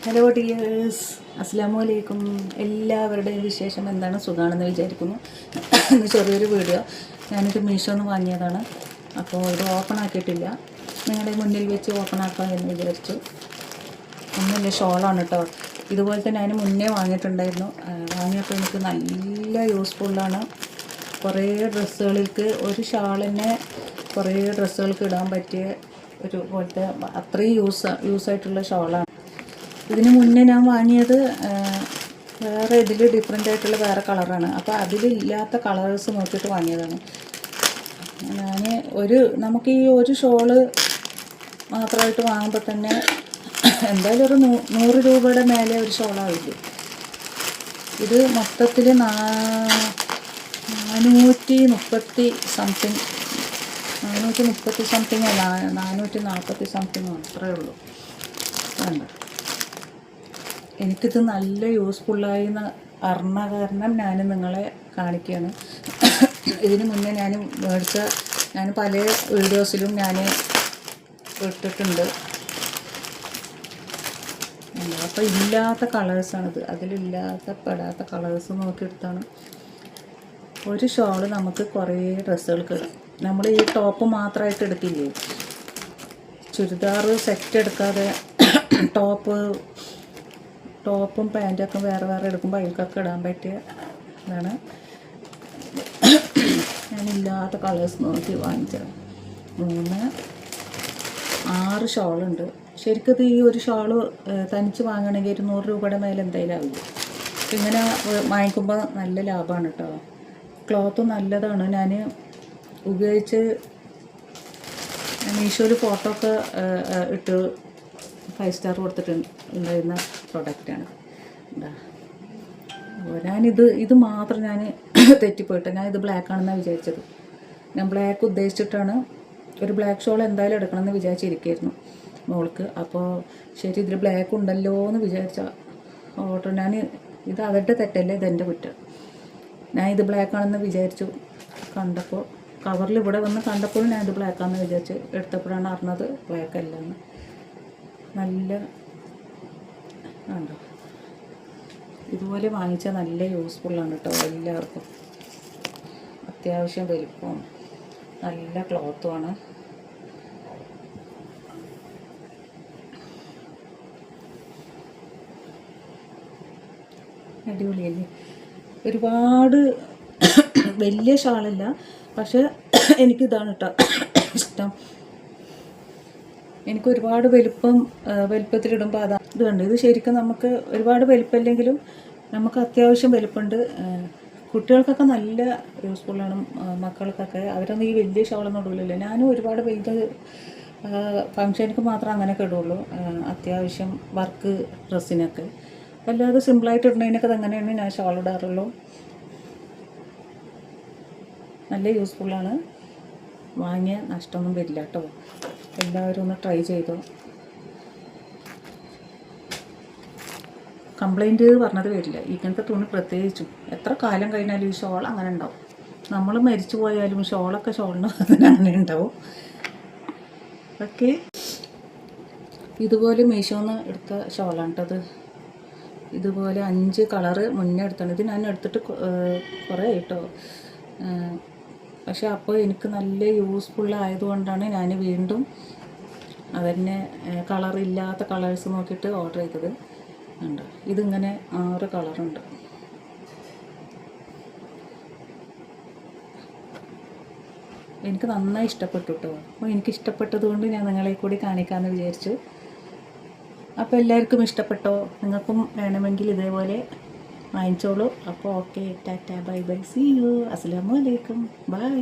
Hello dears, അസ്സലാമലൈക്കും. എല്ലാവരുടെയും വിശേഷം എന്താണ്? സുഖമാണെന്ന് വിചാരിക്കുന്നു. ഇന്ന് ചെറിയൊരു വീഡിയോ. ഞാനിത് മീഷോന്ന് വാങ്ങിയതാണ്. അപ്പോൾ ഇത് ഓപ്പൺ ആക്കിയിട്ടില്ല. നിങ്ങളുടെ മുന്നിൽ വെച്ച് ഓപ്പൺ ആക്കാം എന്ന് വിചാരിച്ചു. ഒന്നുമില്ല, ഷോളാണ് കേട്ടോ. ഇതുപോലത്തെ ഞാൻ മുന്നേ വാങ്ങിയിട്ടുണ്ടായിരുന്നു. വാങ്ങിയപ്പോൾ എനിക്ക് നല്ല യൂസ്ഫുള്ളാണ്. കുറേ ഡ്രസ്സുകൾക്ക് ഒരു ഷാൾ തന്നെ കുറേ ഡ്രസ്സുകൾക്ക് ഇടാൻ പറ്റിയ ഒരു പോലത്തെ അത്രയും യൂസായിട്ടുള്ള ഷോളാണ്. ഇതിന് മുന്നേ ഞാൻ വാങ്ങിയത് വേറെ ഇതിൽ ഡിഫറെൻ്റ് ആയിട്ടുള്ള വേറെ കളറാണ്. അപ്പോൾ അതിലില്ലാത്ത കളേഴ്സ് നോക്കിയിട്ട് വാങ്ങിയതാണ് ഞാൻ. നമുക്ക് ഈ ഒരു ഷോള് മാത്രമായിട്ട് വാങ്ങുമ്പോൾ തന്നെ എന്തായാലും ഒരു 100 രൂപയുടെ മേലെ ഒരു ഷോളാവില്ല. ഇത് മൊത്തത്തിൽ 430 സംതിങ്, 430 സംതിങ് അല്ല, 440 സംതിങ് അത്രയേ ഉള്ളൂ. വേണ്ട, എനിക്കിത് നല്ല യൂസ്ഫുള്ളായി എന്ന് അറിഞ്ഞ കാരണം ഞാൻ നിങ്ങളെ കാണിക്കുകയാണ്. ഇതിന് മുന്നേ ഞാൻ പല വീഡിയോസിലും ഞാൻ ഇട്ടിട്ടുണ്ട്. അപ്പോൾ ഇല്ലാത്ത കളേഴ്സാണിത്. പെടാത്ത കളേഴ്സ് നോക്കിയെടുത്താണ്. ഒരു ഷോള് നമുക്ക് കുറേ ഡ്രസ്സുകൾക്ക് ഇടാം. നമ്മൾ ഈ ടോപ്പ് മാത്രമായിട്ട് എടുക്കില്ലേ, ചുരിദാർ സെറ്റ് എടുക്കാതെ ടോപ്പും പാൻറ്റൊക്കെ വേറെ എടുക്കുമ്പോൾ അതിൽക്കൊക്കെ ഇടാൻ പറ്റിയ ഇതാണ്. ഞാനില്ലാത്ത കളേഴ്സ് നോക്കി വാങ്ങിച്ചത്. 6 ഷോളുണ്ട്. ശരിക്കും ഇത് ഈ ഒരു ഷോള് തനിച്ച് വാങ്ങണമെങ്കിൽ 100 രൂപയുടെ മേലെ എന്തായാലും ആവില്ല. ഇങ്ങനെ വാങ്ങിക്കുമ്പോൾ നല്ല ലാഭമാണ് കേട്ടോ. ക്ലോത്തും നല്ലതാണ്. ഞാൻ ഉപയോഗിച്ച് മീഷോയിൽ ഫോട്ടോ ഒക്കെ ഇട്ട് 5 സ്റ്റാർ കൊടുത്തിട്ടുണ്ടായിരുന്ന പ്രൊഡക്റ്റാണ്. ഇത് മാത്രം ഞാൻ തെറ്റിപ്പോയിട്ട് ഞാനിത് ബ്ലാക്ക് ആണെന്നാണ് വിചാരിച്ചത്. ഞാൻ ബ്ലാക്ക് ഉദ്ദേശിച്ചിട്ടാണ്. ഒരു ബ്ലാക്ക് ഷോൾ എന്തായാലും എടുക്കണമെന്ന് വിചാരിച്ചിരിക്കുകയായിരുന്നു മോൾക്ക്. അപ്പോൾ ശരി, ഇതിൽ ബ്ലാക്ക് ഉണ്ടല്ലോ എന്ന് വിചാരിച്ച ഓർഡർ. ഇത് അവരുടെ തെറ്റല്ലേ, ഇതെൻ്റെ കുറ്റം. ഞാൻ ഇത് ബ്ലാക്ക് ആണെന്ന് വിചാരിച്ചു. കണ്ടപ്പോൾ കവറിൽ ഇവിടെ വന്ന് കണ്ടപ്പോൾ ഞാൻ ഇത് ബ്ലാക്ക് ആണെന്ന് വിചാരിച്ച് എടുത്തപ്പോഴാണ് അറിഞ്ഞത് ബ്ലാക്ക് അല്ലെന്ന്. നല്ല കണ്ടോ, ഇതുപോലെ വാങ്ങിച്ചാൽ നല്ല യൂസ്ഫുള്ളാണ് കേട്ടോ എല്ലാവർക്കും. അത്യാവശ്യം വലിപ്പമാണ്, നല്ല ക്ലോത്തുമാണ്. അടിപൊളിയല്ലേ? ഒരുപാട് വലിയ ഷാളല്ല, പക്ഷെ എനിക്കിതാണ് കേട്ടോ ഇഷ്ടം. എനിക്ക് ഒരുപാട് വലിപ്പത്തിലിടുമ്പോൾ ഇത് കണ്ട്. ഇത് ശരിക്കും നമുക്ക് ഒരുപാട് വലിപ്പമില്ലെങ്കിലും നമുക്ക് അത്യാവശ്യം വലിപ്പമുണ്ട്. കുട്ടികൾക്കൊക്കെ നല്ല യൂസ്ഫുള്ളാണ്. മക്കൾക്കൊക്കെ അവരൊന്നും ഈ വലിയ ഷോളൊന്നും ഇടില്ലല്ലോ. ഞാനും ഒരുപാട് വലുത് ഫങ്ഷനൊക്കെ മാത്രം അങ്ങനെയൊക്കെ ഇടുള്ളൂ, അത്യാവശ്യം വർക്ക് ഡ്രസ്സിനൊക്കെ. അല്ലാതെ സിമ്പിളായിട്ട് ഇടുന്നതിനൊക്കെ അങ്ങനെയാണ് ഞാൻ ഷോൾ ഇടാറുള്ളൂ. നല്ല യൂസ്ഫുള്ളാണ്. വാങ്ങിയ നഷ്ടമൊന്നും വരില്ല കേട്ടോ. എല്ലാവരും ഒന്ന് ട്രൈ ചെയ്തോ. കംപ്ലൈൻറ്റ് പറഞ്ഞത് വരില്ല. ഇങ്ങനത്തെ തുണി പ്രത്യേകിച്ചും എത്ര കാലം കഴിഞ്ഞാലും ഈ ഷോൾ അങ്ങനെ ഉണ്ടാവും. നമ്മൾ മരിച്ചു പോയാലും ഷോളിന് അങ്ങനെ ഉണ്ടാവും. ഓക്കെ, ഇതുപോലെ മീഷോന്ന് എടുത്ത ഷോളാണ് കേട്ടത്. ഇതുപോലെ 5 കളറ് മുന്നേ എടുത്താണ്. ഇത് ഞാൻ എടുത്തിട്ട് കുറേ കേട്ടോ. പക്ഷെ അപ്പോൾ എനിക്ക് നല്ല യൂസ്ഫുള്ളായതുകൊണ്ടാണ് ഞാൻ വീണ്ടും അതന്നെ കളറില്ലാത്ത കളേഴ്സ് നോക്കിയിട്ട് ഓർഡർ ചെയ്തത്. ഉണ്ട്, ഇതിങ്ങനെ 6 കളറുണ്ട്. എനിക്ക് നന്നായി ഇഷ്ടപ്പെട്ടു കേട്ടോ. അപ്പോൾ എനിക്ക് ഇഷ്ടപ്പെട്ടത് കൊണ്ട് ഞാൻ നിങ്ങളെ കൂടി കാണിക്കാമെന്ന് വിചാരിച്ചു. അപ്പോൾ എല്ലാവർക്കും ഇഷ്ടപ്പെട്ടോ? നിങ്ങൾക്കും വേണമെങ്കിൽ ഇതേപോലെ വാങ്ങിച്ചോളൂ. അപ്പോൾ okay, tata, bye bye, see you, അസ്സലാമു അലൈക്കും, ബൈ.